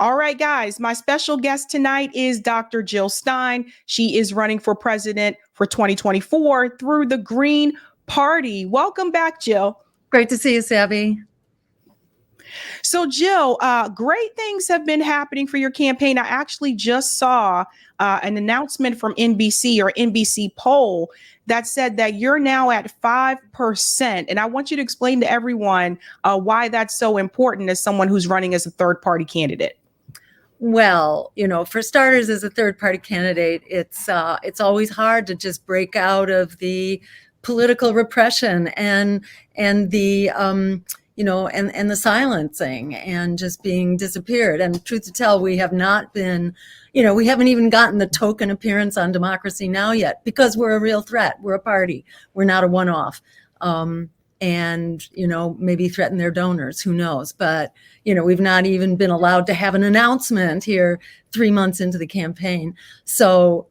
All right, guys, my special guest tonight is Dr. Jill Stein. She is running for president for 2024 through the Green Party. Welcome back, Jill. Great to see you, Sabby. So, Jill, great things have been happening for your campaign. I actually just saw an announcement from NBC or NBC poll that said that you're now at 5%. And I want you to explain to everyone why that's so important as someone who's running as a third party candidate. Well, for starters, as a third party candidate, it's always hard to just break out of the political repression and the and the silencing and just being disappeared. And truth to tell, we have not been, we haven't even gotten the token appearance on Democracy Now! Yet, because we're a real threat. We're a party. We're not a one-off. And, maybe threaten their donors, who knows? But, we've not even been allowed to have an announcement here 3 months into the campaign. So,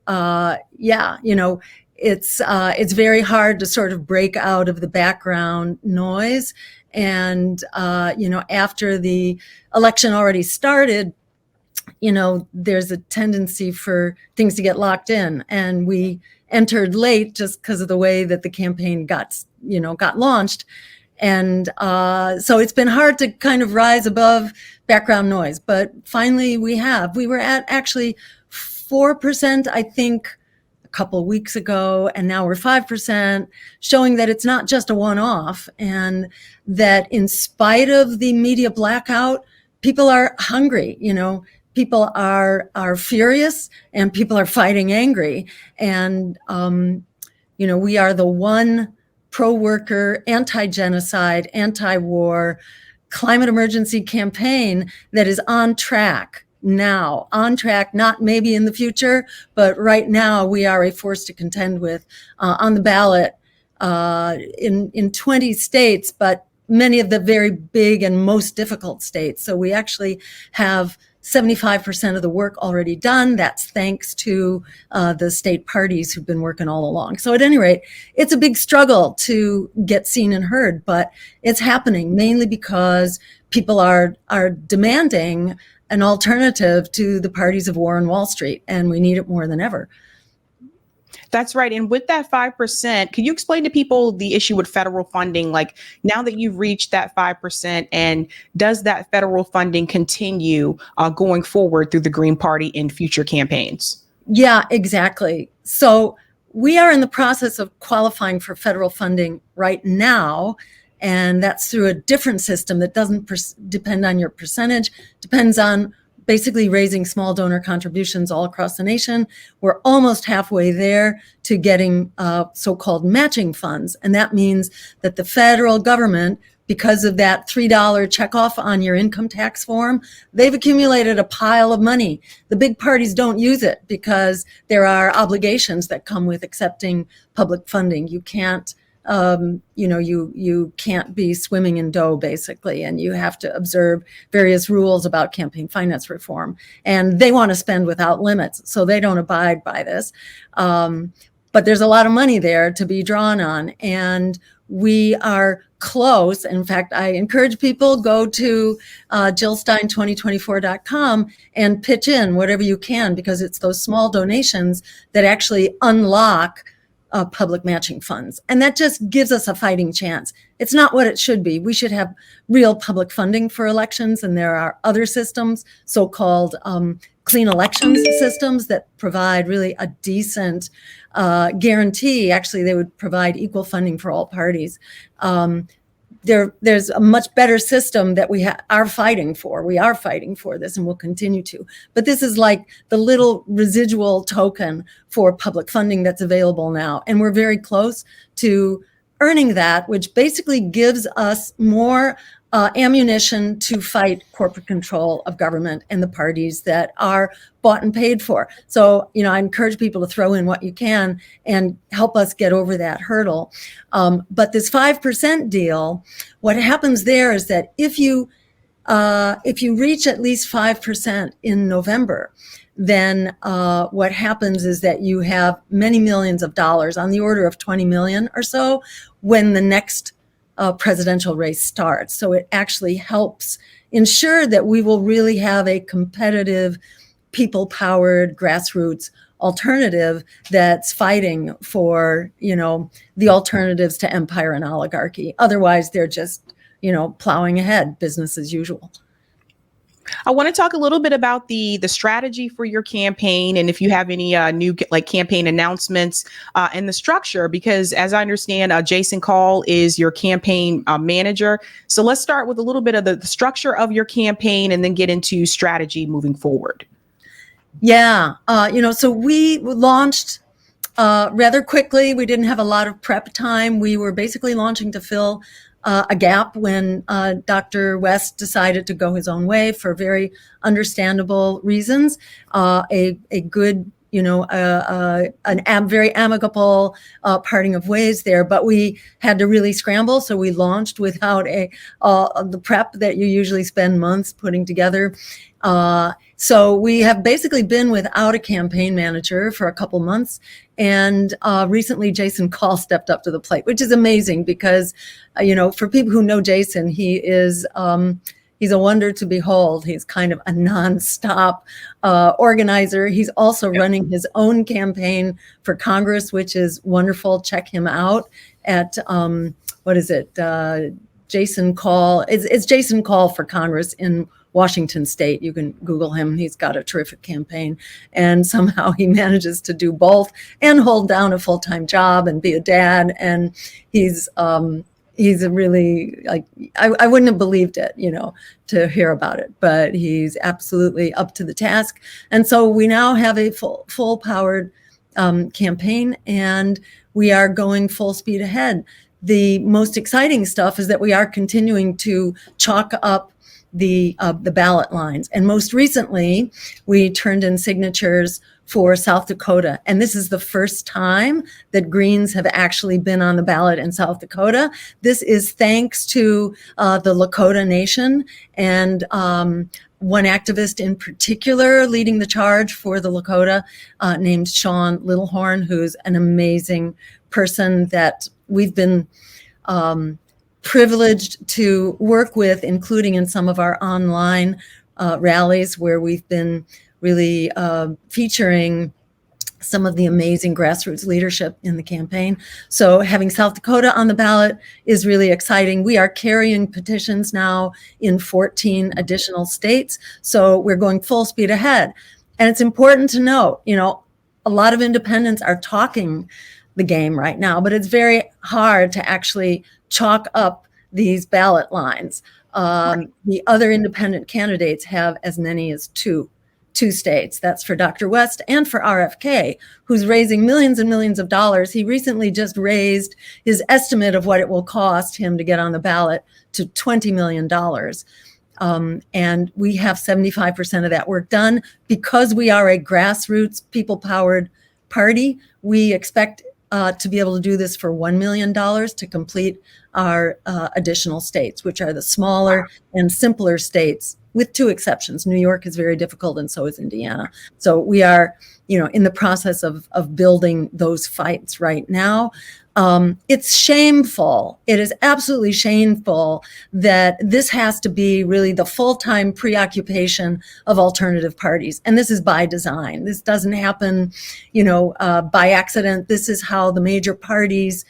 it's very hard to sort of break out of the background noise. And, after the election already started, there's a tendency for things to get locked in. And we entered late just because of the way that the campaign got launched. And so it's been hard to kind of rise above background noise. But finally we were at actually 4%, I think, a couple of weeks ago, and now we're 5%, showing that it's not just a one-off, and that in spite of the media blackout, people are hungry, people are furious, and people are fighting angry. And, we are the one pro-worker, anti-genocide, anti-war, climate emergency campaign that is on track now, not maybe in the future, but right now we are a force to contend with, on the ballot in 20 states, but many of the very big and most difficult states. So we actually have 75% of the work already done. That's thanks to the state parties who've been working all along. So at any rate, it's a big struggle to get seen and heard, but it's happening mainly because people are demanding an alternative to the parties of war on Wall Street, and we need it more than ever. That's right. And with that 5%, can you explain to people the issue with federal funding? Like, now that you've reached that 5%, and does that federal funding continue going forward through the Green Party in future campaigns? Yeah, exactly. So we are in the process of qualifying for federal funding right now. And that's through a different system that doesn't depend on your percentage, depends on basically raising small donor contributions all across the nation. We're almost halfway there to getting so-called matching funds. And that means that the federal government, because of that $3 checkoff on your income tax form, they've accumulated a pile of money. The big parties don't use it because there are obligations that come with accepting public funding. You can't you can't be swimming in dough, basically, and you have to observe various rules about campaign finance reform. And they want to spend without limits, so they don't abide by this. But there's a lot of money there to be drawn on, and we are close. In fact, I encourage people, go to jillstein2024.com and pitch in whatever you can, because it's those small donations that actually unlock public matching funds. And that just gives us a fighting chance. It's not what it should be. We should have real public funding for elections. And there are other systems, so-called clean elections systems, that provide really a decent guarantee. Actually, they would provide equal funding for all parties. There's a much better system that we are fighting for. We are fighting for this, and will continue to. But this is like the little residual token for public funding that's available now. And we're very close to earning that, which basically gives us more ammunition to fight corporate control of government and the parties that are bought and paid for. So, I encourage people to throw in what you can and help us get over that hurdle. But this 5% deal, what happens there is that if you reach at least 5% in November, then what happens is that you have many millions of dollars, on the order of 20 million or so, when the next presidential race starts. So it actually helps ensure that we will really have a competitive, people-powered grassroots alternative that's fighting for, the alternatives to empire and oligarchy. Otherwise, they're just, plowing ahead, business as usual. I want to talk a little bit about the strategy for your campaign, and if you have any new campaign announcements and the structure, because as I understand, Jason Call is your campaign manager. So let's start with a little bit of the structure of your campaign, and then get into strategy moving forward. Yeah, so we launched rather quickly. We didn't have a lot of prep time. We were basically launching to fill a gap when Dr. West decided to go his own way for very understandable reasons. A good, very amicable parting of ways there, but we had to really scramble. So we launched without the prep that you usually spend months putting together. So we have basically been without a campaign manager for a couple months. And recently, Jason Call stepped up to the plate, which is amazing because, for people who know Jason, he's a wonder to behold. He's kind of a nonstop organizer. He's also running his own campaign for Congress, which is wonderful. Check him out at, Jason Call. It's Jason Call for Congress in Washington State. You can Google him. He's got a terrific campaign, and somehow he manages to do both and hold down a full-time job and be a dad. And he's a really, I wouldn't have believed it, to hear about it, but he's absolutely up to the task. And so we now have a full-powered campaign, and we are going full speed ahead. The most exciting stuff is that we are continuing to chalk up the ballot lines. And most recently, we turned in signatures for South Dakota. And this is the first time that Greens have actually been on the ballot in South Dakota. This is thanks to the Lakota Nation and one activist in particular leading the charge for the Lakota named Sean Littlehorn, who's an amazing person that we've been privileged to work with, including in some of our online rallies where we've been really featuring some of the amazing grassroots leadership in the campaign. So having South Dakota on the ballot is really exciting. We are carrying petitions now in 14 additional states. So we're going full speed ahead. And it's important to note, a lot of independents are talking the game right now, but it's very hard to actually chalk up these ballot lines. The other independent candidates have as many as two states. That's for Dr. West and for RFK, who's raising millions and millions of dollars. He recently just raised his estimate of what it will cost him to get on the ballot to $20 million. And we have 75% of that work done. Because we are a grassroots, people-powered party, we expect to be able to do this for $1 million to complete our additional states, which are the smaller and simpler states, with two exceptions. New York is very difficult, and so is Indiana. So we are, in the process of building those fights right now. It's shameful. It is absolutely shameful that this has to be really the full-time preoccupation of alternative parties. And this is by design. This doesn't happen, by accident. This is how the major parties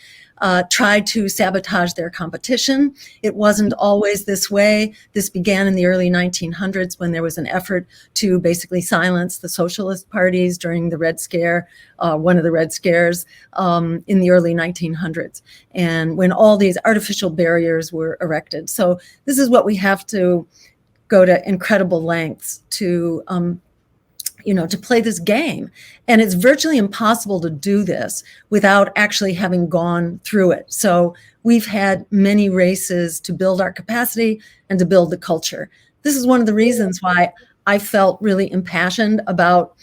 tried to sabotage their competition. It wasn't always this way. This began in the early 1900s when there was an effort to basically silence the socialist parties during the Red Scare, one of the Red Scares in the early 1900s, and when all these artificial barriers were erected. So this is what we have to go to incredible lengths to to play this game. And it's virtually impossible to do this without actually having gone through it. So we've had many races to build our capacity and to build the culture. This is one of the reasons why I felt really impassioned about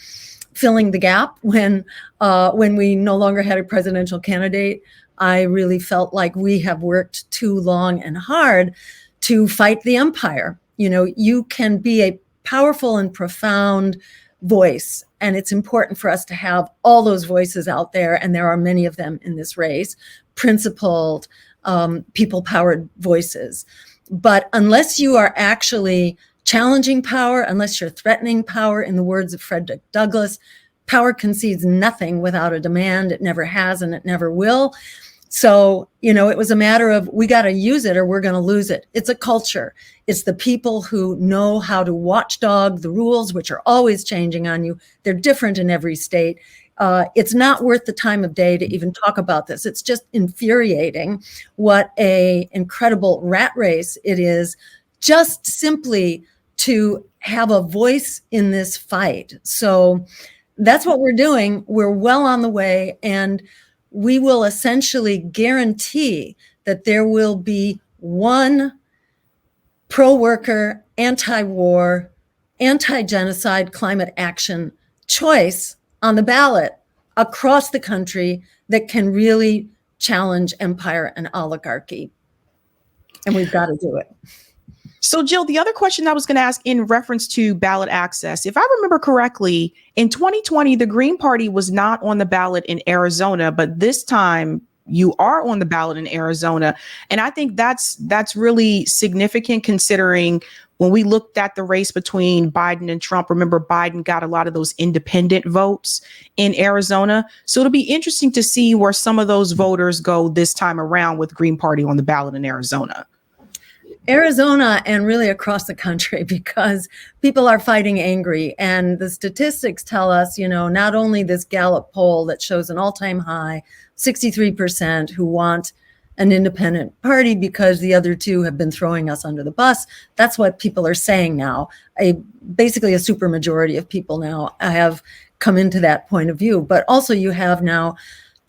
filling the gap when we no longer had a presidential candidate. I really felt like we have worked too long and hard to fight the empire. You can be a powerful and profound voice, and it's important for us to have all those voices out there, and there are many of them in this race, principled, people-powered voices. But unless you are actually challenging power, unless you're threatening power, in the words of Frederick Douglass, power concedes nothing without a demand. It never has and it never will. So, it was a matter of, we got to use it or we're going to lose it. It's a culture. It's the people who know how to watchdog the rules, which are always changing on you. They're different in every state. It's not worth the time of day to even talk about this. It's just infuriating what a incredible rat race it is, just simply to have a voice in this fight. So that's what we're doing. We're well on the way, and we will essentially guarantee that there will be one pro-worker, anti-war, anti-genocide climate action choice on the ballot across the country that can really challenge empire and oligarchy. And we've got to do it. So, Jill, the other question I was going to ask in reference to ballot access, if I remember correctly, in 2020, the Green Party was not on the ballot in Arizona, but this time you are on the ballot in Arizona. And I think that's really significant, considering when we looked at the race between Biden and Trump. Remember, Biden got a lot of those independent votes in Arizona. So it'll be interesting to see where some of those voters go this time around with Green Party on the ballot in Arizona. Arizona and really across the country, because people are fighting angry. And the statistics tell us, not only this Gallup poll that shows an all-time high, 63% who want an independent party because the other two have been throwing us under the bus. That's what people are saying now. Basically a supermajority of people now have come into that point of view. But also you have now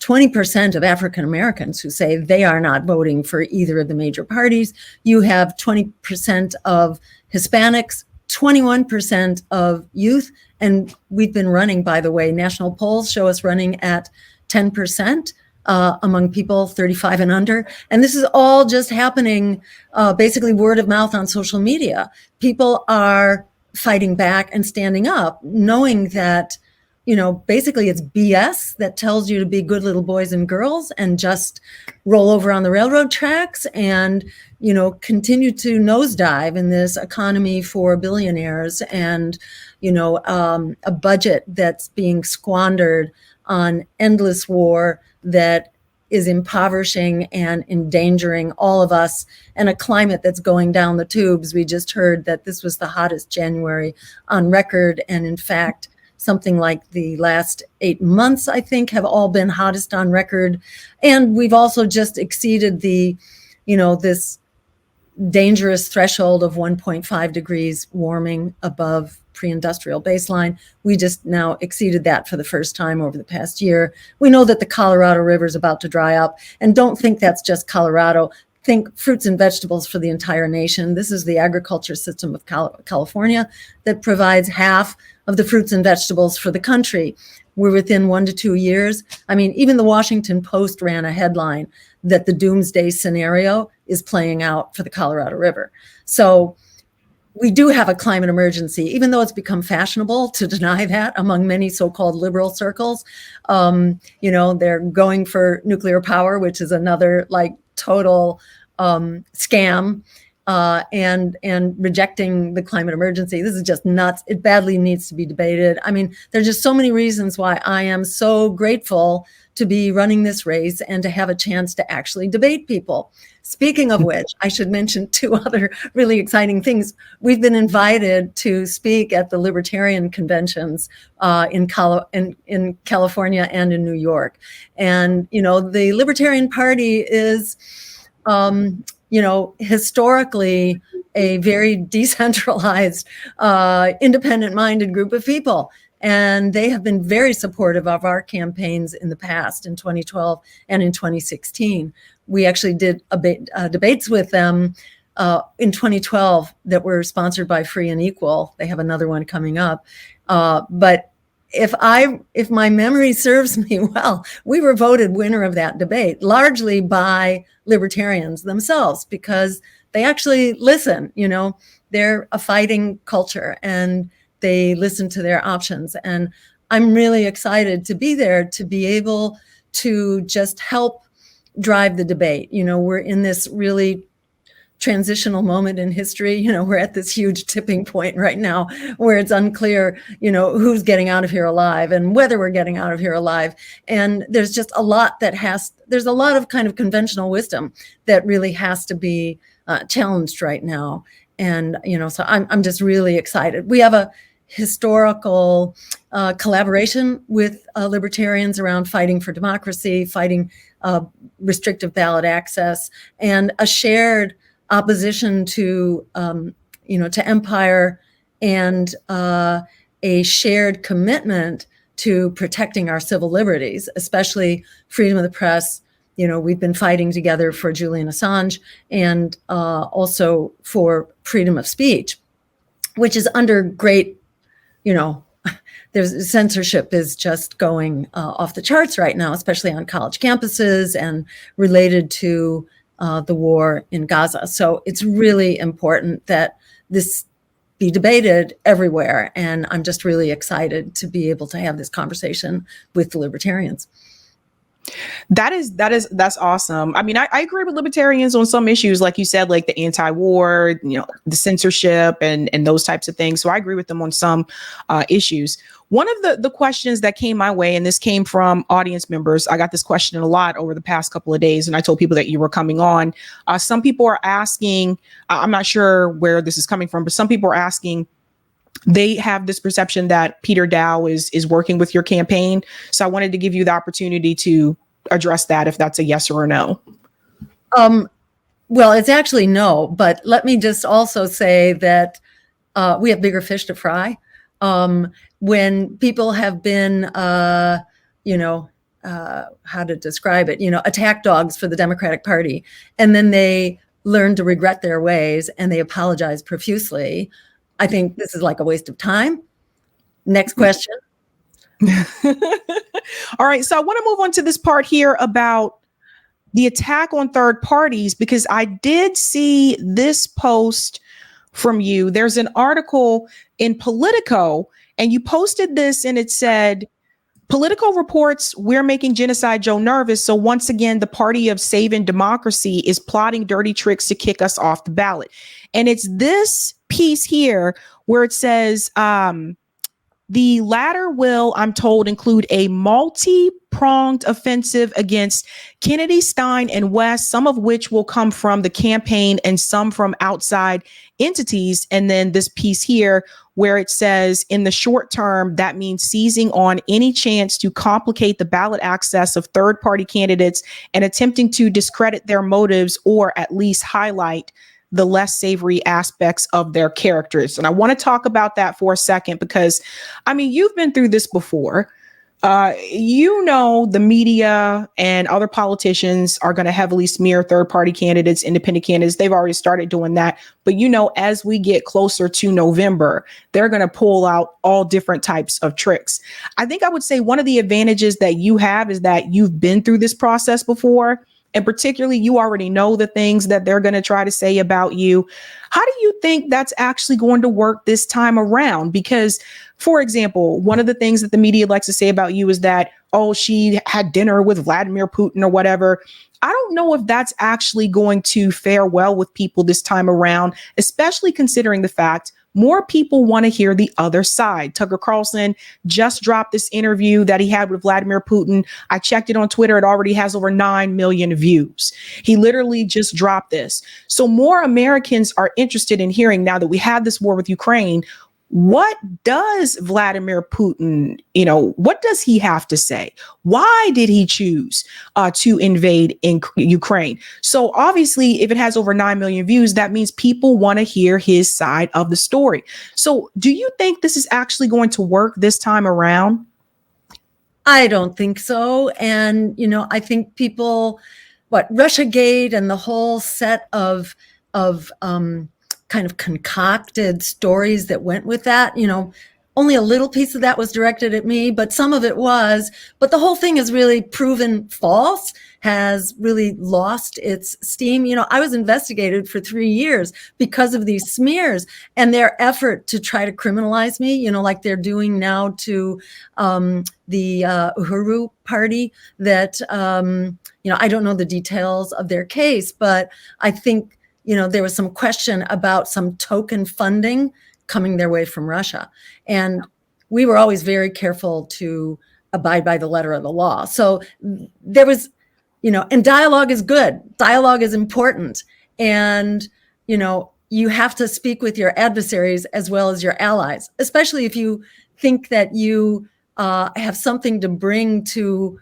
20% of African Americans who say they are not voting for either of the major parties. You have 20% of Hispanics, 21% of youth. And we've been running, by the way, national polls show us running at 10% among people 35 and under. And this is all just happening, basically word of mouth on social media. People are fighting back and standing up, knowing that basically it's BS that tells you to be good little boys and girls and just roll over on the railroad tracks and, continue to nosedive in this economy for billionaires and, a budget that's being squandered on endless war that is impoverishing and endangering all of us, and a climate that's going down the tubes. We just heard that this was the hottest January on record. And in fact, something like the last 8 months, I think, have all been hottest on record. And we've also just exceeded the, this dangerous threshold of 1.5 degrees warming above pre-industrial baseline. We just now exceeded that for the first time over the past year. We know that the Colorado River is about to dry up, and don't think that's just Colorado. Think fruits and vegetables for the entire nation. This is the agriculture system of California that provides half of the fruits and vegetables for the country. We're within 1 to 2 years. I mean, even the Washington Post ran a headline that the doomsday scenario is playing out for the Colorado River. So we do have a climate emergency, even though it's become fashionable to deny that among many so-called liberal circles. They're going for nuclear power, which is another total scam, and rejecting the climate emergency. This is just nuts. It badly needs to be debated. I mean, there's just so many reasons why I am so grateful to be running this race and to have a chance to actually debate people. Speaking of which, I should mention 2 other really exciting things. We've been invited to speak at the libertarian conventions in California and in New York. And, the Libertarian Party is, historically a very decentralized, independent-minded group of people. And they have been very supportive of our campaigns in the past, in 2012 and in 2016. We actually did debates with them in 2012 that were sponsored by Free and Equal. They have another one coming up. But if my memory serves me well, we were voted winner of that debate, largely by libertarians themselves, because they actually listen. They're a fighting culture and they listen to their options. And I'm really excited to be there, to be able to just help drive the debate. We're in this really transitional moment in history. We're at this huge tipping point right now where it's unclear, who's getting out of here alive and whether we're getting out of here alive. And there's just a lot there's a lot of kind of conventional wisdom that really has to be challenged right now. And, so I'm just really excited. We have a historical collaboration with libertarians around fighting for democracy, fighting restrictive ballot access, and a shared opposition to empire, and a shared commitment to protecting our civil liberties, especially freedom of the press. We've been fighting together for Julian Assange, and also for freedom of speech, which is under great, there's censorship is just going off the charts right now, especially on college campuses and related to the war in Gaza. So it's really important that this be debated everywhere. And I'm just really excited to be able to have this conversation with the libertarians. That's awesome. I mean, I agree with libertarians on some issues, like you said, like the anti-war, the censorship and those types of things. So I agree with them on some issues. One of the questions that came my way, and this came from audience members, I got this question a lot over the past couple of days, and I told people that you were coming on. Some people are asking, I'm not sure where this is coming from, but some people are asking, they have this perception that Peter Dow is working with your campaign. So I wanted to give you the opportunity to address that, if that's a yes or a no. Well, it's actually no, but let me just also say that we have bigger fish to fry. When people have been, how to describe it, attack dogs for the Democratic Party, and then they learn to regret their ways and they apologize profusely, I think this is like a waste of time. Next question. All right. So I want to move on to this part here about the attack on third parties, because I did see this post from you. There's an article in Politico, and you posted this, and it said, Politico reports we're making Genocide Joe nervous. So once again, the party of saving democracy is plotting dirty tricks to kick us off the ballot. And it's this piece here where it says, the latter will, I'm told, include a multi-pronged offensive against Kennedy, Stein, and West, some of which will come from the campaign and some from outside entities. And then this piece here where it says, in the short term, that means seizing on any chance to complicate the ballot access of third-party candidates and attempting to discredit their motives or at least highlight the less savory aspects of their characters. And I want to talk about that for a second, because I mean, you've been through this before. The media and other politicians are going to heavily smear third-party candidates, independent candidates. They've already started doing that. But, as we get closer to November, they're going to pull out all different types of tricks. I think I would say one of the advantages that you have is that you've been through this process before. And particularly, you already know the things that they're going to try to say about you. How do you think that's actually going to work this time around? Because, for example, one of the things that the media likes to say about you is that, oh, she had dinner with Vladimir Putin or whatever. I don't know if that's actually going to fare well with people this time around, especially considering the fact more people want to hear the other side. Tucker Carlson just dropped this interview that he had with Vladimir Putin. I checked it on Twitter. It already has over 9 million views. He literally just dropped this. So more Americans are interested in hearing, now that we have this war with Ukraine, what does Vladimir Putin, what does he have to say? Why did he choose to invade in Ukraine? So obviously, if it has over 9 million views, that means people want to hear his side of the story. So do you think this is actually going to work this time around? I don't think so. And, I think people, Russiagate and the whole set of kind of concocted stories that went with that, only a little piece of that was directed at me, but some of it was. But the whole thing is really proven false, has really lost its steam. I was investigated for 3 years because of these smears and their effort to try to criminalize me, like they're doing now to the Uhuru party that I don't know the details of their case, but I think, there was some question about some token funding coming their way from Russia. And we were always very careful to abide by the letter of the law. So there was, and dialogue is good. Dialogue is important. And, you have to speak with your adversaries as well as your allies, especially if you think that you have something to bring to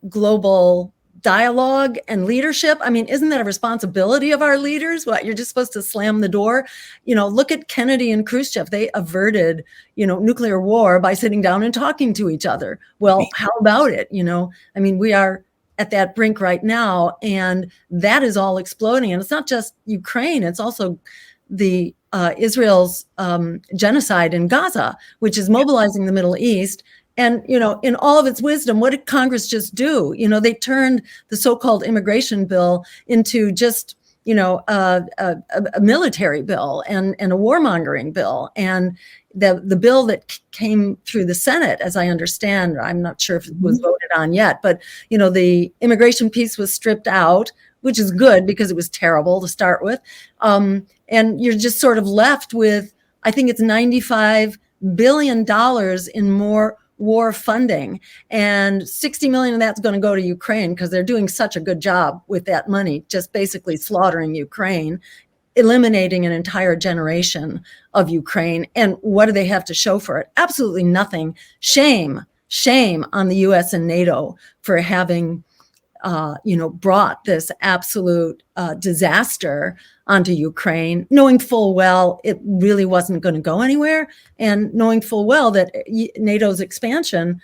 global dialogue and leadership. I mean, isn't that a responsibility of our leaders? What, you're just supposed to slam the door? Look at Kennedy and Khrushchev. They averted, nuclear war by sitting down and talking to each other. Well, how about it? I mean, we are at that brink right now, and that is all exploding. And it's not just Ukraine, it's also the Israel's genocide in Gaza, which is mobilizing the Middle East. And, in all of its wisdom, what did Congress just do? They turned the so-called immigration bill into just, a military bill and a warmongering bill. And the bill that came through the Senate, as I understand, I'm not sure if it was voted on yet, but, the immigration piece was stripped out, which is good because it was terrible to start with. And you're just sort of left with, I think it's $95 billion in more war funding, and 60 million of that's going to go to Ukraine because they're doing such a good job with that money, just basically slaughtering Ukraine, eliminating an entire generation of Ukraine. And what do they have to show for it? Absolutely nothing. Shame on the US and NATO for having brought this absolute disaster onto Ukraine, knowing full well it really wasn't going to go anywhere, and knowing full well that NATO's expansion,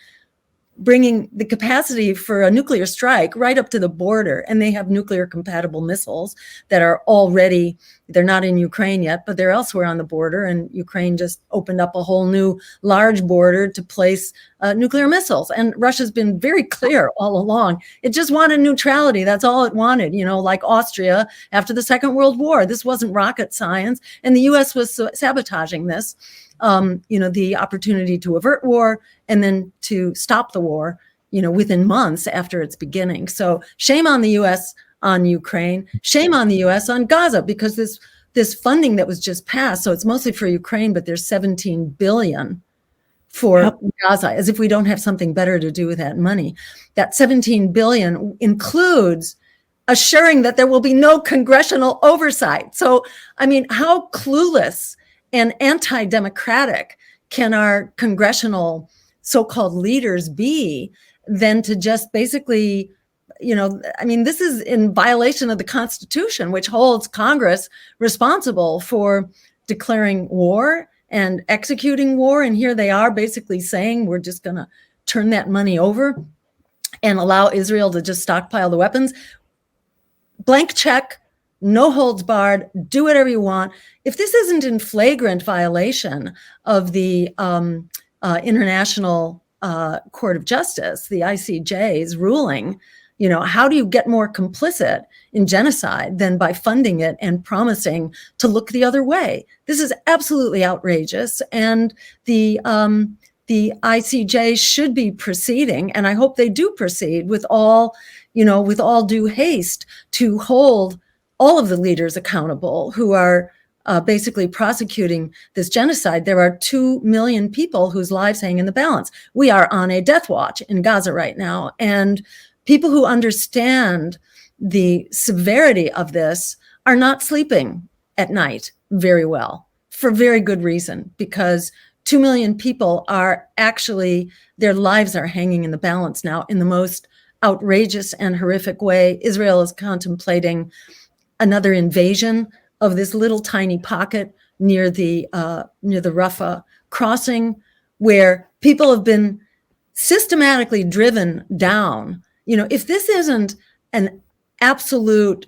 bringing the capacity for a nuclear strike right up to the border, and they have nuclear compatible missiles that are already, they're not in Ukraine yet, but they're elsewhere on the border, and Ukraine just opened up a whole new large border to place nuclear missiles. And Russia's been very clear all along. It just wanted neutrality. That's all it wanted, like Austria after the Second World War. This wasn't rocket science, and the US was sabotaging this. The opportunity to avert war and then to stop the war, within months after its beginning. So shame on the US on Ukraine, shame on the US on Gaza, because this funding that was just passed, so it's mostly for Ukraine, but there's 17 billion for Gaza, as if we don't have something better to do with that money. That 17 billion includes assuring that there will be no congressional oversight. So, I mean, how clueless and anti-democratic can our congressional so-called leaders be than to just basically, this is in violation of the Constitution, which holds Congress responsible for declaring war and executing war. And here they are basically saying, we're just going to turn that money over and allow Israel to just stockpile the weapons. Blank check. No holds barred, do whatever you want. If this isn't in flagrant violation of the International Court of Justice, the ICJ's ruling, how do you get more complicit in genocide than by funding it and promising to look the other way? This is absolutely outrageous. And the ICJ should be proceeding, and I hope they do proceed with all due haste to hold all of the leaders accountable who are basically prosecuting this genocide. There are 2 million people whose lives hang in the balance. We are on a death watch in Gaza right now. And people who understand the severity of this are not sleeping at night very well, for very good reason, because 2 million people are actually, their lives are hanging in the balance now in the most outrageous and horrific way. Israel is contemplating another invasion of this little tiny pocket near the Rafah crossing, where people have been systematically driven down. If this isn't an absolute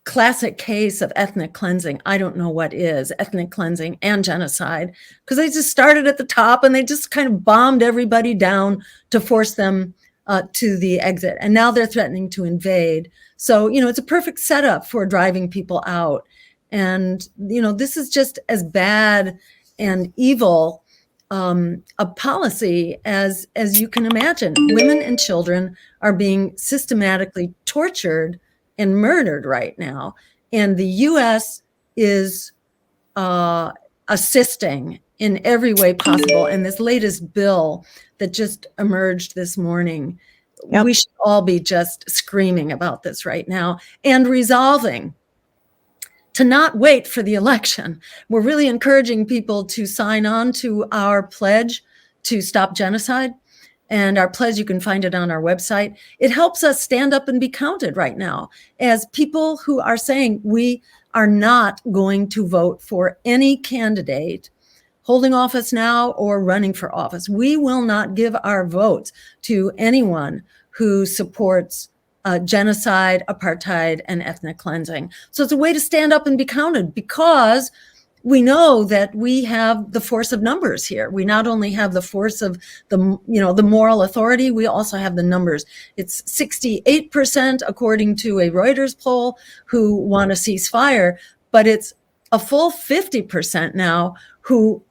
classic case of ethnic cleansing, I don't know what is. Ethnic cleansing and genocide, because they just started at the top and they just kind of bombed everybody down to force them to the exit. And now they're threatening to invade. So, it's a perfect setup for driving people out. And, this is just as bad and evil a policy as you can imagine. Women and children are being systematically tortured and murdered right now, and the U.S. is assisting in every way possible. And this latest bill that just emerged this morning, we should all be just screaming about this right now and resolving to not wait for the election. We're really encouraging people to sign on to our pledge to stop genocide. And our pledge, you can find it on our website. It helps us stand up and be counted right now as people who are saying we are not going to vote for any candidate holding office now or running for office. We will not give our votes to anyone who supports genocide, apartheid, and ethnic cleansing. So it's a way to stand up and be counted, because we know that we have the force of numbers here. We not only have the force of the moral authority, we also have the numbers. It's 68%, according to a Reuters poll, who want a ceasefire, but it's a full 50% now who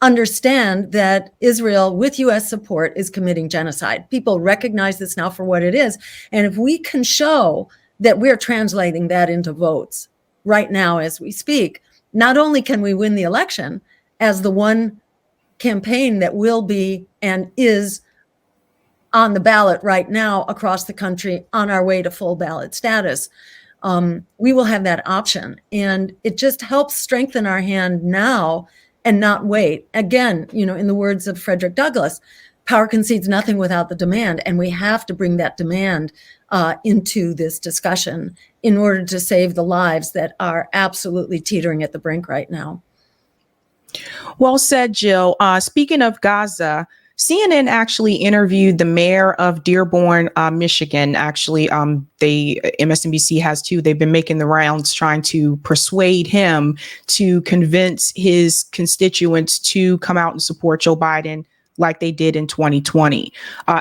understand that Israel, with U.S. support, is committing genocide. People recognize this now for what it is. And if we can show that we're translating that into votes right now as we speak, not only can we win the election as the one campaign that will be and is on the ballot right now across the country on our way to full ballot status, we will have that option. And it just helps strengthen our hand now and not wait. Again, in the words of Frederick Douglass, power concedes nothing without the demand. And we have to bring that demand into this discussion in order to save the lives that are absolutely teetering at the brink right now. Well said, Jill. Speaking of Gaza, CNN actually interviewed the mayor of Dearborn, Michigan. Actually, MSNBC has too. They've been making the rounds trying to persuade him to convince his constituents to come out and support Joe Biden like they did in 2020.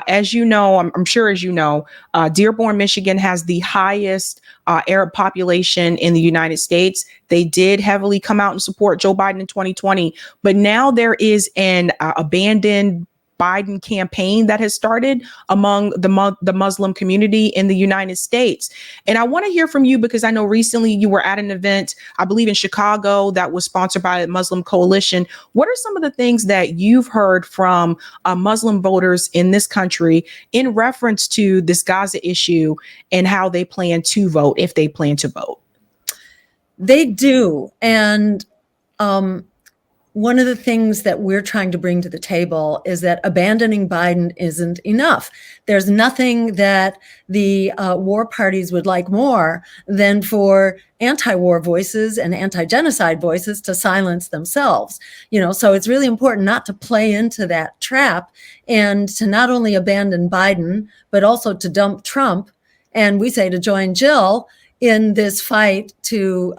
As you know, I'm sure as you know, Dearborn, Michigan has the highest Arab population in the United States. They did heavily come out and support Joe Biden in 2020, but now there is an abandoned Biden campaign that has started among the Muslim community in the United States. And I want to hear from you, because I know recently you were at an event, I believe in Chicago, that was sponsored by the Muslim Coalition. What are some of the things that you've heard from Muslim voters in this country in reference to this Gaza issue and how they plan to vote, if they plan to vote? They do. And one of the things that we're trying to bring to the table is that abandoning Biden isn't enough. There's nothing that the war parties would like more than for anti-war voices and anti-genocide voices to silence themselves. So it's really important not to play into that trap, and to not only abandon Biden, but also to dump Trump. And we say to join Jill in this fight to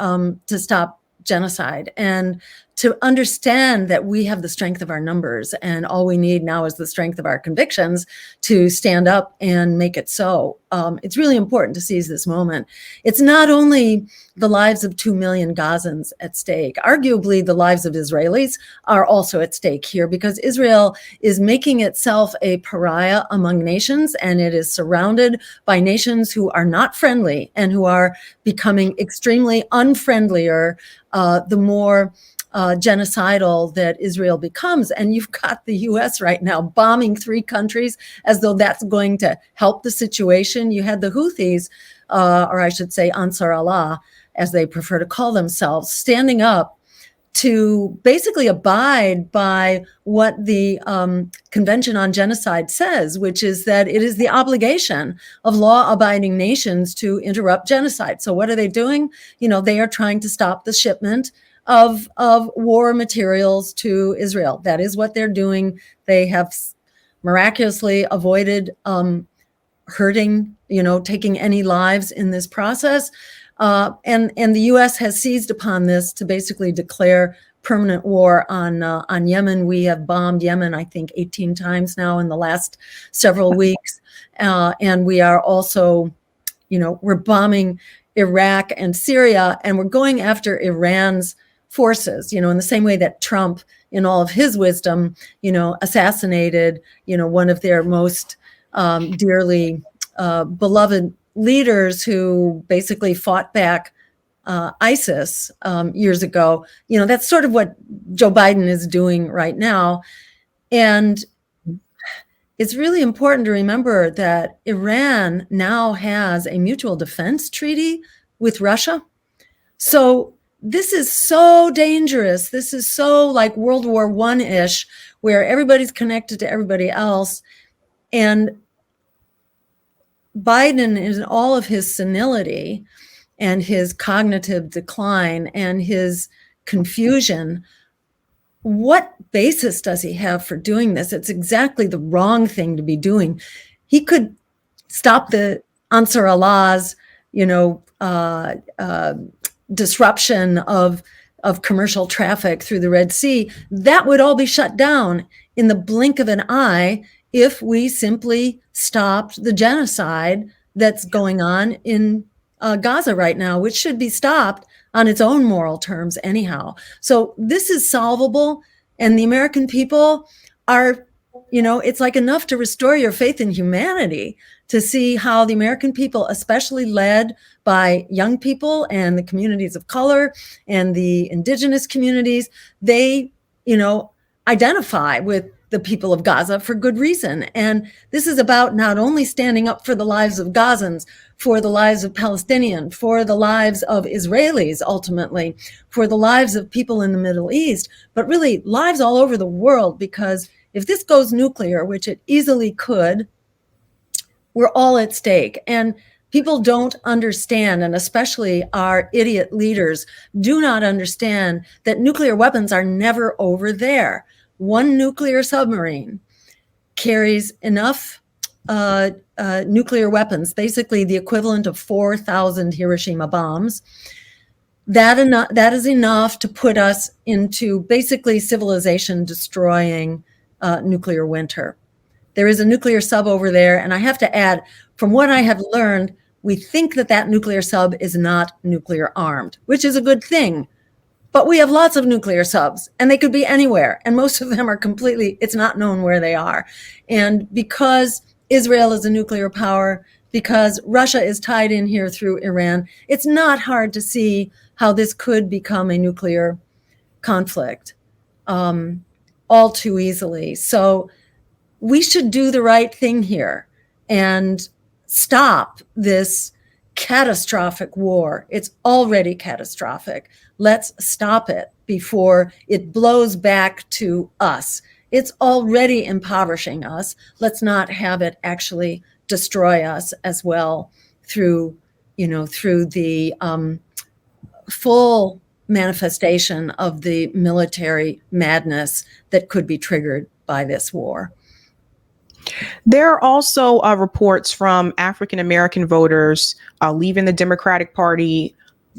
stop genocide, and to understand that we have the strength of our numbers, and all we need now is the strength of our convictions to stand up and make it so. It's really important to seize this moment. It's not only the lives of 2 million Gazans at stake. Arguably, the lives of Israelis are also at stake here, because Israel is making itself a pariah among nations, and it is surrounded by nations who are not friendly and who are becoming extremely unfriendlier the more genocidal that Israel becomes. And you've got the U.S. right now bombing 3 countries as though that's going to help the situation. You had the Houthis, or I should say Ansar Allah, as they prefer to call themselves, standing up to basically abide by what the Convention on Genocide says, which is that it is the obligation of law-abiding nations to interrupt genocide. So what are they doing? They are trying to stop the shipment of war materials to Israel. That is what they're doing. They have miraculously avoided hurting, taking any lives in this process. And the U.S. has seized upon this to basically declare permanent war on Yemen. We have bombed Yemen, I think, 18 times now in the last several weeks. And we are also, we're bombing Iraq and Syria, and we're going after Iran's forces, in the same way that Trump, in all of his wisdom, assassinated, one of their most dearly beloved leaders who basically fought back ISIS years ago. That's sort of what Joe Biden is doing right now. And it's really important to remember that Iran now has a mutual defense treaty with Russia. So this is so dangerous. This is so like World War I-ish, where everybody's connected to everybody else. And Biden, in all of his senility and his cognitive decline and his confusion, what basis does he have for doing this? It's exactly the wrong thing to be doing. He could stop the Ansar Allah's, disruption of commercial traffic through the Red Sea. That would all be shut down in the blink of an eye if we simply stopped the genocide that's going on in Gaza right now, which should be stopped on its own moral terms anyhow. So this is solvable, and the American people are, it's like enough to restore your faith in humanity to see how the American people, especially led by young people and the communities of color and the indigenous communities, they, identify with the people of Gaza for good reason. And this is about not only standing up for the lives of Gazans, for the lives of Palestinians, for the lives of Israelis, ultimately, for the lives of people in the Middle East, but really lives all over the world, because if this goes nuclear, which it easily could, we're all at stake. And people don't understand, and especially our idiot leaders do not understand, that nuclear weapons are never over there. One nuclear submarine carries enough nuclear weapons, basically the equivalent of 4,000 Hiroshima bombs. That is enough to put us into basically civilization destroying nuclear winter. There is a nuclear sub over there, and I have to add, from what I have learned, we think that nuclear sub is not nuclear armed, which is a good thing. But we have lots of nuclear subs, and they could be anywhere. And most of them are it's not known where they are. And because Israel is a nuclear power, because Russia is tied in here through Iran, it's not hard to see how this could become a nuclear conflict all too easily. So we should do the right thing here and stop this catastrophic war. It's already catastrophic. Let's stop it before it blows back to us. It's already impoverishing us. Let's not have it actually destroy us as well through the full manifestation of the military madness that could be triggered by this war. There are also reports from African-American voters leaving the Democratic Party.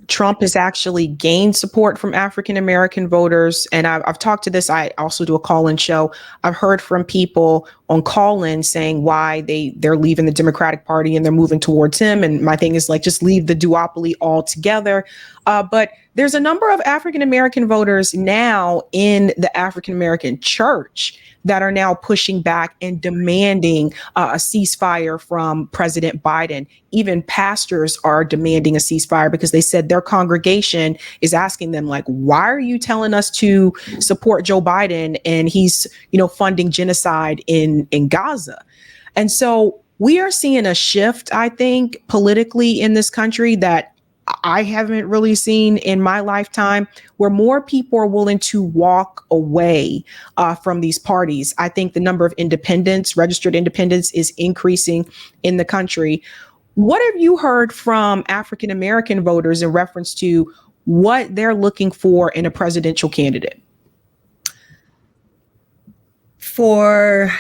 Trump has actually gained support from African-American voters. And I've talked to this. I also do a call-in show. I've heard from people on call-in saying why they're leaving the Democratic Party and they're moving towards him. And my thing is like, just leave the duopoly altogether. But there's a number of African-American voters now in the African-American church that are now pushing back and demanding a ceasefire from President Biden. Even pastors are demanding a ceasefire because they said their congregation is asking them, like, why are you telling us to support Joe Biden and he's, funding genocide in Gaza? And so we are seeing a shift, I think, politically in this country that I haven't really seen in my lifetime, where more people are willing to walk away from these parties. I think the number of independents, registered independents, is increasing in the country. What have you heard from African-American voters in reference to what they're looking for in a presidential candidate? I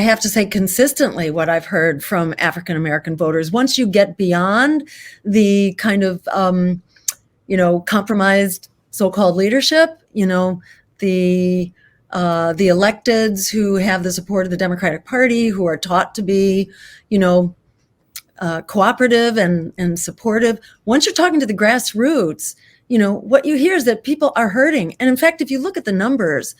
have to say consistently what I've heard from African-American voters, once you get beyond the kind of, compromised so-called leadership, the electeds who have the support of the Democratic Party, who are taught to be, cooperative and supportive. Once you're talking to the grassroots, what you hear is that people are hurting. And in fact, if you look at the numbers,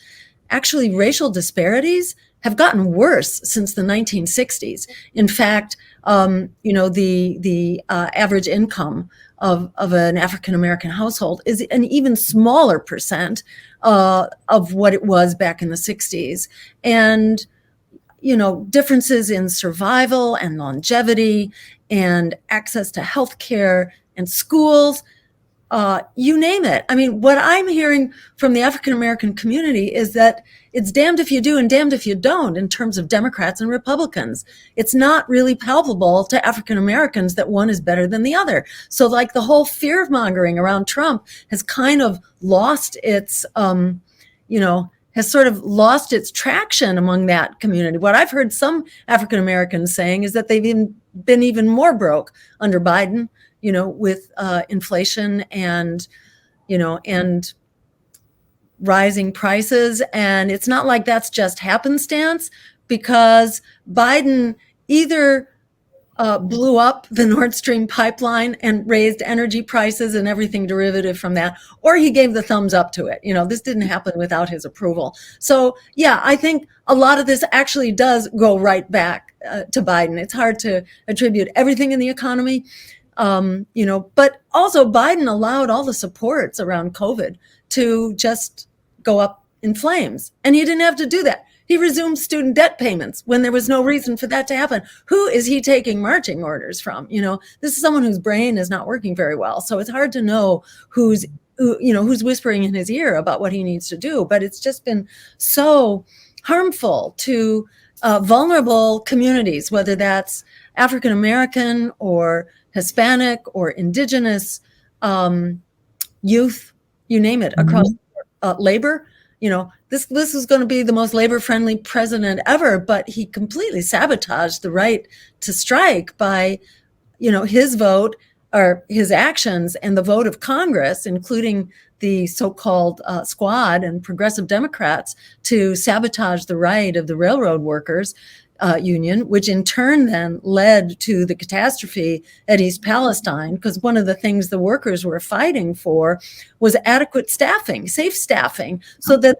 actually racial disparities have gotten worse since the 1960s. In fact, the average income of an African-American household is an even smaller percent of what it was back in the 60s. And, differences in survival and longevity and access to healthcare and schools, you name it. I mean, what I'm hearing from the African-American community is that it's damned if you do and damned if you don't in terms of Democrats and Republicans. It's not really palpable to African-Americans that one is better than the other. So like the whole fear mongering around Trump has kind of lost its, has sort of lost its traction among that community. What I've heard some African-Americans saying is that they've been even more broke under Biden, with inflation and rising prices. And it's not like that's just happenstance, because Biden either blew up the Nord Stream pipeline and raised energy prices and everything derivative from that, or he gave the thumbs up to it. This didn't happen without his approval. So yeah, I think a lot of this actually does go right back to Biden. It's hard to attribute everything in the economy. But also Biden allowed all the supports around COVID to just go up in flames. And he didn't have to do that. He resumed student debt payments when there was no reason for that to happen. Who is he taking marching orders from? This is someone whose brain is not working very well. So it's hard to know who's whispering in his ear about what he needs to do. But it's just been so harmful to vulnerable communities, whether that's African-American or Hispanic or indigenous youth, you name it, across labor. This was going to be the most labor-friendly president ever, but he completely sabotaged the right to strike by, his vote or his actions and the vote of Congress, including the so-called Squad and progressive Democrats, to sabotage the right of the railroad workers union, which in turn then led to the catastrophe at East Palestine, because one of the things the workers were fighting for was adequate staffing, safe staffing, so that,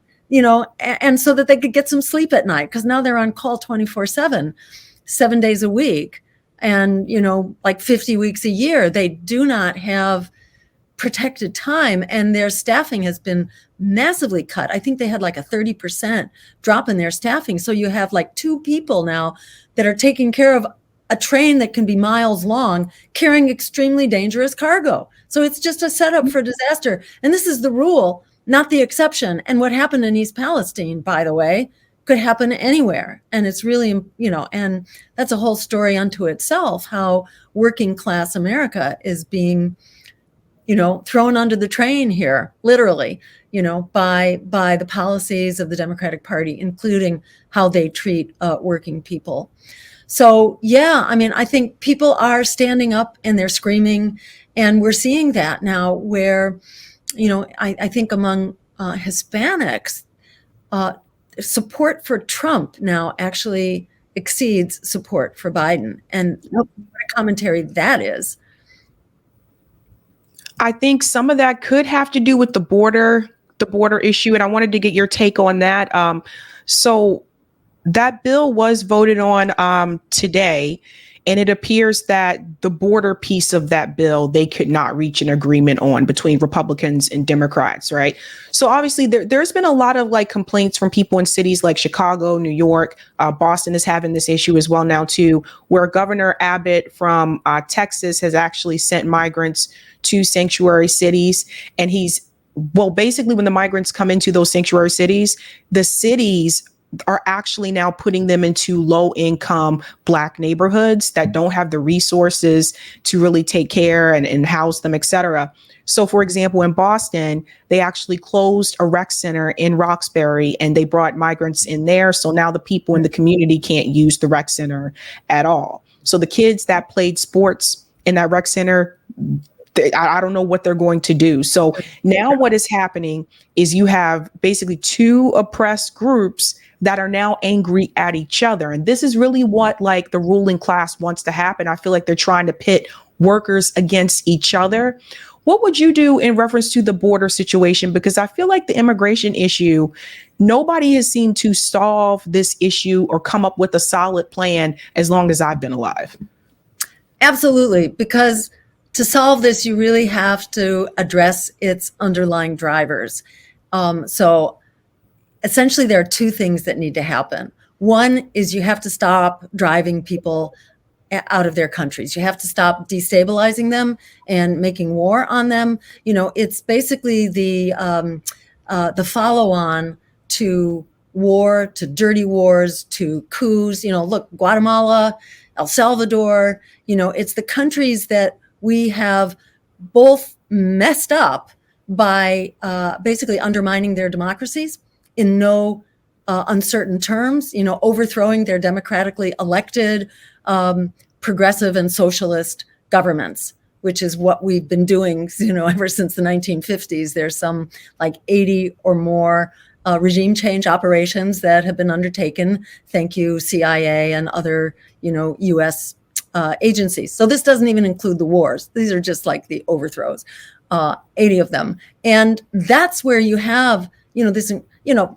and so that they could get some sleep at night, because now they're on call 24/7, 7 days a week. And, like 50 weeks a year, they do not have protected time, and their staffing has been massively cut. I think they had like a 30% drop in their staffing. So you have like 2 people now that are taking care of a train that can be miles long, carrying extremely dangerous cargo. So it's just a setup for disaster. And this is the rule, not the exception. And what happened in East Palestine, by the way, could happen anywhere. And it's really, and that's a whole story unto itself, how working class America is being thrown under the train here, literally, by the policies of the Democratic Party, including how they treat working people. So, yeah, I mean, I think people are standing up and they're screaming, and we're seeing that now where, I think among Hispanics, support for Trump now actually exceeds support for Biden. And what a commentary that is. I think some of that could have to do with the border issue. And I wanted to get your take on that. So that bill was voted on today, and it appears that the border piece of that bill, they could not reach an agreement on between Republicans and Democrats, right? So obviously there's been a lot of complaints from people in cities like Chicago, New York, Boston is having this issue as well now too, where Governor Abbott from Texas has actually sent migrants to sanctuary cities. And basically when the migrants come into those sanctuary cities, the cities are actually now putting them into low income Black neighborhoods that don't have the resources to really take care and house them, et cetera. So, for example, in Boston, they actually closed a rec center in Roxbury and they brought migrants in there. So now the people in the community can't use the rec center at all. So the kids that played sports in that rec center, I don't know what they're going to do. So now what is happening is you have basically 2 oppressed groups that are now angry at each other. And this is really what the ruling class wants to happen. I feel like they're trying to pit workers against each other, What would you do in reference to the border situation? Because I feel like the immigration issue, nobody has seemed to solve this issue or come up with a solid plan as long as I've been alive. Absolutely, because to solve this, you really have to address its underlying drivers. So essentially, there are two things that need to happen. One is you have to stop driving people out of their countries. You have to stop destabilizing them and making war on them. It's basically the follow-on to war, to dirty wars, to coups. Look, Guatemala, El Salvador. It's the countries that we have both messed up by basically undermining their democracies in no uncertain terms, overthrowing their democratically elected progressive and socialist governments, which is what we've been doing, ever since the 1950s. There's some like 80 or more regime change operations that have been undertaken. Thank you, CIA and other, U.S. Agencies. So this doesn't even include the wars. These are just like the overthrows, 80 of them. And that's where you have, this,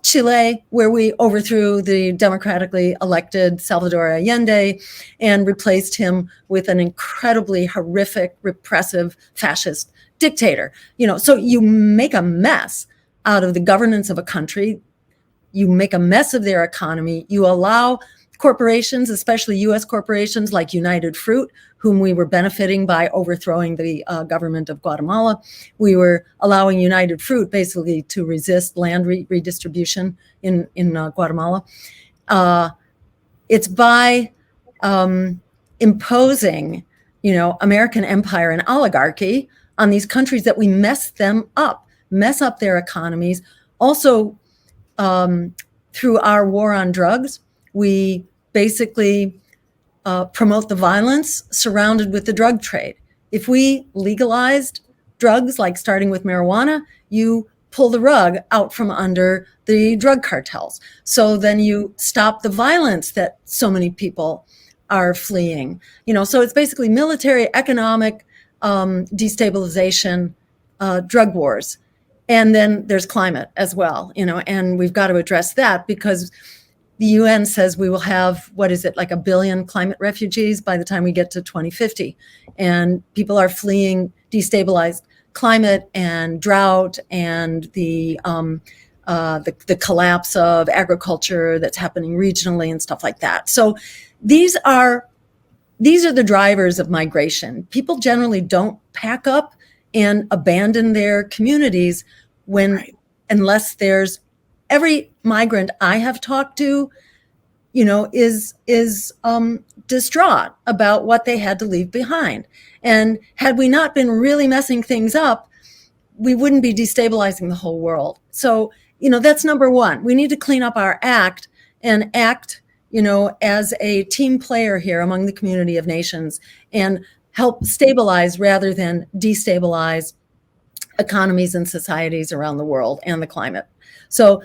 Chile, where we overthrew the democratically elected Salvador Allende and replaced him with an incredibly horrific, repressive, fascist dictator. So you make a mess out of the governance of a country. You make a mess of their economy. You allow corporations, especially U.S. corporations like United Fruit, whom we were benefiting by overthrowing the government of Guatemala. We were allowing United Fruit basically to resist land redistribution in Guatemala. It's by imposing, American empire and oligarchy on these countries that we mess up their economies. Also, through our war on drugs, we basically promote the violence surrounded with the drug trade. If we legalized drugs, like starting with marijuana, you pull the rug out from under the drug cartels. So then you stop the violence that so many people are fleeing. So it's basically military, economic destabilization, drug wars. And then there's climate as well, and we've got to address that because the UN says we will have, like 1 billion climate refugees by the time we get to 2050. And people are fleeing destabilized climate and drought and the collapse of agriculture that's happening regionally and stuff like that. So these are the drivers of migration. People generally don't pack up and abandon their communities unless there's every migrant I have talked to, is distraught about what they had to leave behind. And had we not been really messing things up, we wouldn't be destabilizing the whole world. So, that's number one. We need to clean up our act and act, as a team player here among the community of nations and help stabilize rather than destabilize economies and societies around the world and the climate. So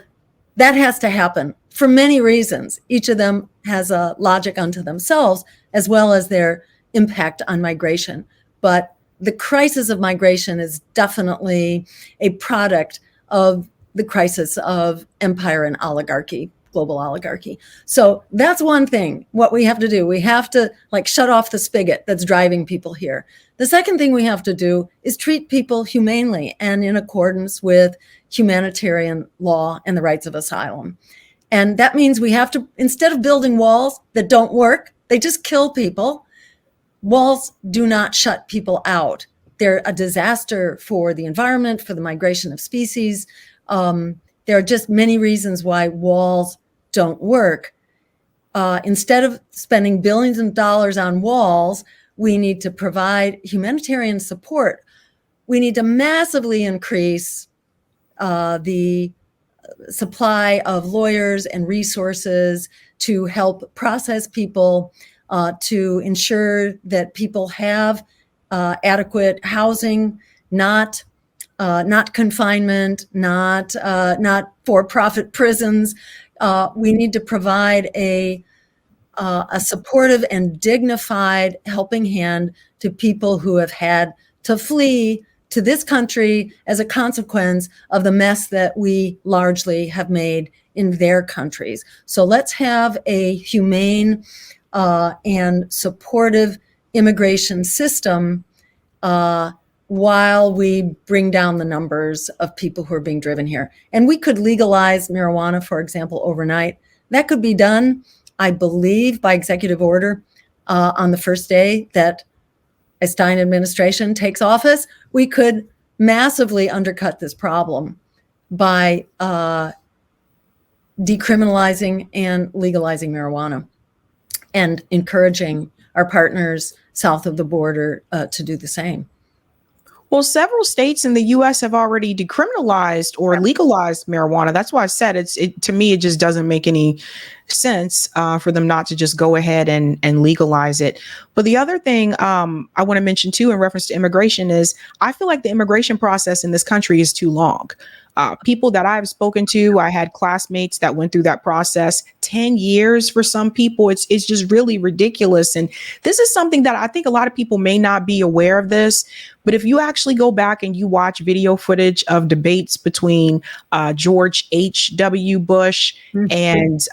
that has to happen for many reasons. Each of them has a logic unto themselves, as well as their impact on migration. But the crisis of migration is definitely a product of the crisis of empire and oligarchy, global oligarchy. So that's one thing, what we have to do. We have to shut off the spigot that's driving people here. The second thing we have to do is treat people humanely and in accordance with humanitarian law and the rights of asylum. And that means we have to, instead of building walls that don't work, they just kill people. Walls do not shut people out. They're a disaster for the environment, for the migration of species. There are just many reasons why walls don't work. Instead of spending billions of dollars on walls, we need to provide humanitarian support. We need to massively increase the supply of lawyers and resources to help process people, to ensure that people have adequate housing, not confinement, not for-profit prisons. We need to provide a supportive and dignified helping hand to people who have had to flee to this country as a consequence of the mess that we largely have made in their countries. So let's have a humane and supportive immigration system while we bring down the numbers of people who are being driven here. And we could legalize marijuana, for example, overnight. That could be done, I believe, by executive order on the first day that a Stein administration takes office. We could massively undercut this problem by decriminalizing and legalizing marijuana and encouraging our partners south of the border to do the same. Well, several states in the U.S. have already decriminalized or legalized marijuana. That's why I said to me, it just doesn't make any sense for them not to just go ahead and legalize it. But the other thing I want to mention, too, in reference to immigration is I feel like the immigration process in this country is too long. People that I've spoken to, I had classmates that went through that process, 10 years for some people. It's just really ridiculous. And this is something that I think a lot of people may not be aware of this. But if you actually go back and you watch video footage of debates between George H.W. Bush and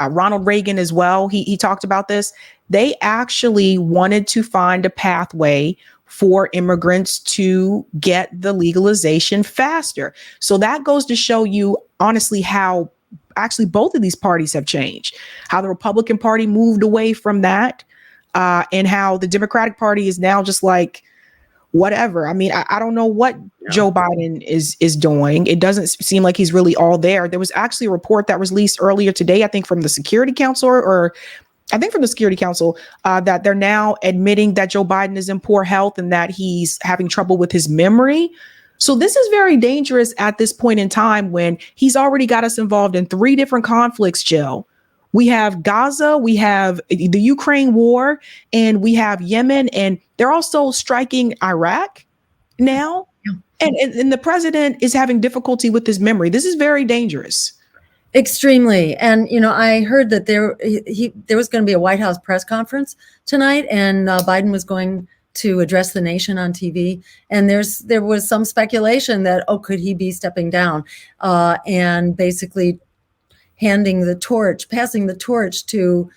Ronald Reagan as well, he talked about this. They actually wanted to find a pathway for immigrants to get the legalization faster. So that goes to show you, honestly, how actually both of these parties have changed, how the Republican Party moved away from that, and how the Democratic Party is now just like, whatever. I mean, I don't know what Joe Biden is doing. It doesn't seem like he's really all there. There was actually a report that was released earlier today, I think from the Security Council that they're now admitting that Joe Biden is in poor health and that he's having trouble with his memory. So this is very dangerous at this point in time when he's already got us involved in 3 different conflicts, Jill. We have Gaza, we have the Ukraine war, and we have Yemen, and they're also striking Iraq now. Yeah. And the president is having difficulty with his memory. This is very dangerous. Extremely. And, I heard that there was going to be a White House press conference tonight, and Biden was going to address the nation on TV. And there was some speculation that, could he be stepping down and basically passing the torch to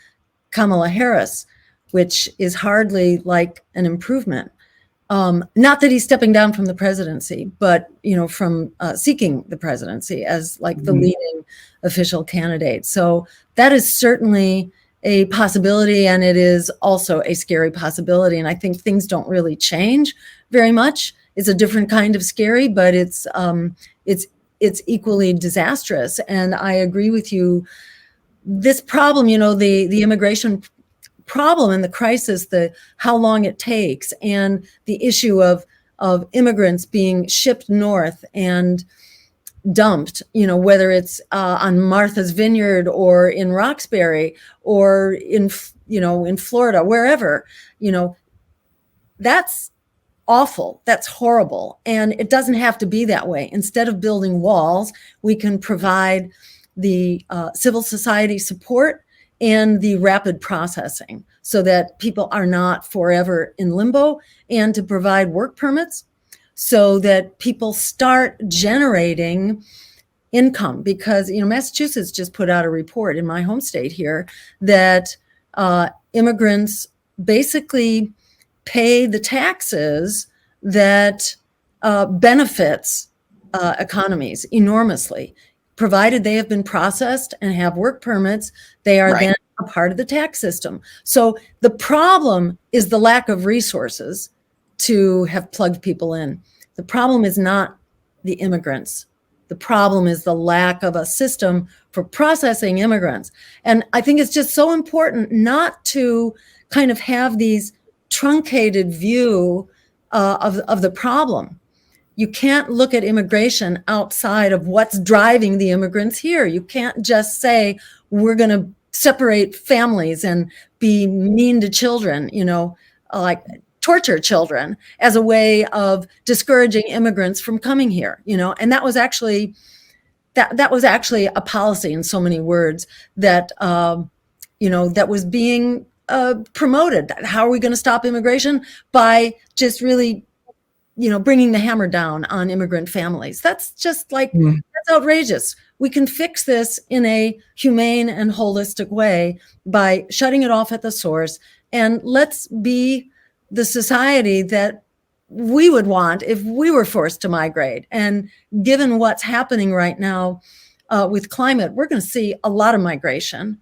Kamala Harris, which is hardly like an improvement. Not that he's stepping down from the presidency, but, from seeking the presidency as like the leading official candidate. So that is certainly a possibility, and it is also a scary possibility. And I think things don't really change very much. It's a different kind of scary, but it's equally disastrous. And I agree with you. This problem, the immigration problem and the crisis, how long it takes, and the issue of immigrants being shipped north and dumped, whether it's on Martha's Vineyard or in Roxbury or in Florida, wherever, that's awful. That's horrible. And it doesn't have to be that way. Instead of building walls, we can provide the civil society support and the rapid processing so that people are not forever in limbo, and to provide work permits so that people start generating income. Because, Massachusetts just put out a report in my home state here that immigrants basically pay the taxes that benefits economies enormously. Provided they have been processed and have work permits, they are then a part of the tax system. So the problem is the lack of resources to have plugged people in. The problem is not the immigrants. The problem is the lack of a system for processing immigrants. And I think it's just so important not to kind of have these truncated view of the problem. You can't look at immigration outside of what's driving the immigrants here. You can't just say, we're going to separate families and be mean to children, like torture children as a way of discouraging immigrants from coming here, and that was actually a policy in so many words that, that was being promoted. How are we going to stop immigration? By just really bringing the hammer down on immigrant families. That's just like, that's outrageous. We can fix this in a humane and holistic way by shutting it off at the source. And let's be the society that we would want if we were forced to migrate. And given what's happening right now with climate, we're going to see a lot of migration.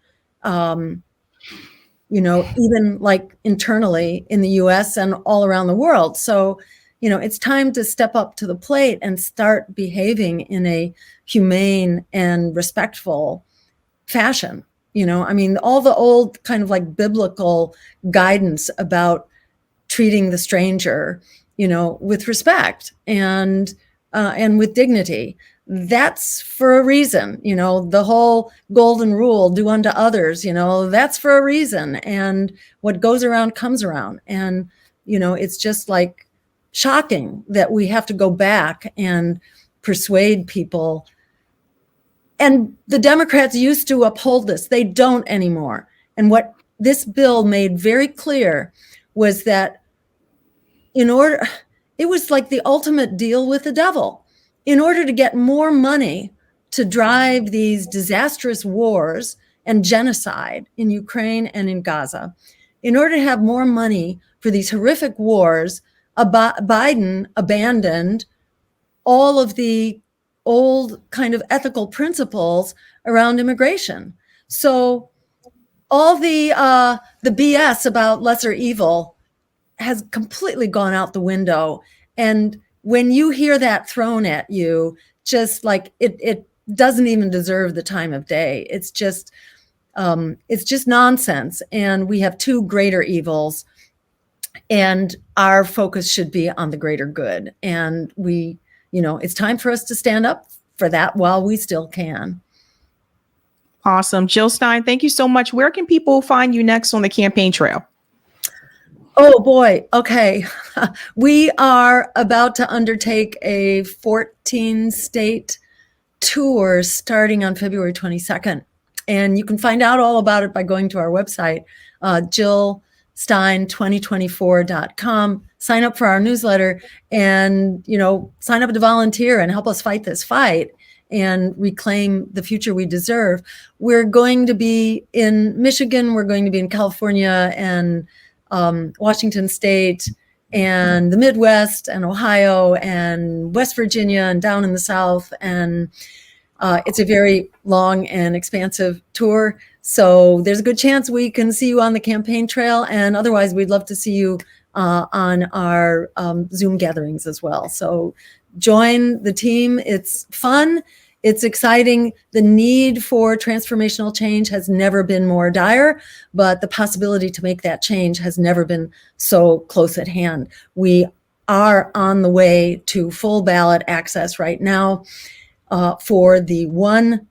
Even like internally in the US and all around the world. So, it's time to step up to the plate and start behaving in a humane and respectful fashion. All the old kind of like biblical guidance about treating the stranger, with respect and with dignity. That's for a reason, the whole golden rule, do unto others, that's for a reason. And what goes around comes around. And, it's just like shocking that we have to go back and persuade people. And the Democrats used to uphold this. They don't anymore. And what this bill made very clear was that it was like the ultimate deal with the devil. In order to get more money to drive these disastrous wars and genocide in Ukraine and in Gaza, in order to have more money for these horrific wars, Biden abandoned all of the old kind of ethical principles around immigration. So all the BS about lesser evil has completely gone out the window. And when you hear that thrown at you, just like it doesn't even deserve the time of day. It's just nonsense. And we have two greater evils, and our focus should be on the greater good. And it's time for us to stand up for that while we still can. Awesome. Jill Stein, thank you so much. Where can people find you next on the campaign trail? Oh boy. Okay. We are about to undertake a 14-state tour starting on February 22nd. And you can find out all about it by going to our website, jillstein2024.com. Sign up for our newsletter and, sign up to volunteer and help us fight this fight and reclaim the future we deserve. We're going to be in Michigan. We're going to be in California and Washington State and the Midwest and Ohio and West Virginia and down in the South. And it's a very long and expansive tour. So there's a good chance we can see you on the campaign trail. And otherwise, we'd love to see you on our Zoom gatherings as well. So join the team. It's fun. It's exciting. The need for transformational change has never been more dire, but the possibility to make that change has never been so close at hand. We are on the way to full ballot access right now for the one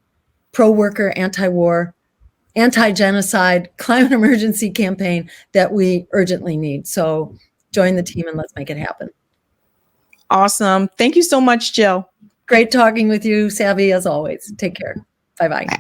pro-worker, anti-war, anti-genocide climate emergency campaign that we urgently need. So join the team and let's make it happen. Awesome. Thank you so much, Jill. Great talking with you, Sabby, as always. Take care. Bye-bye. Bye.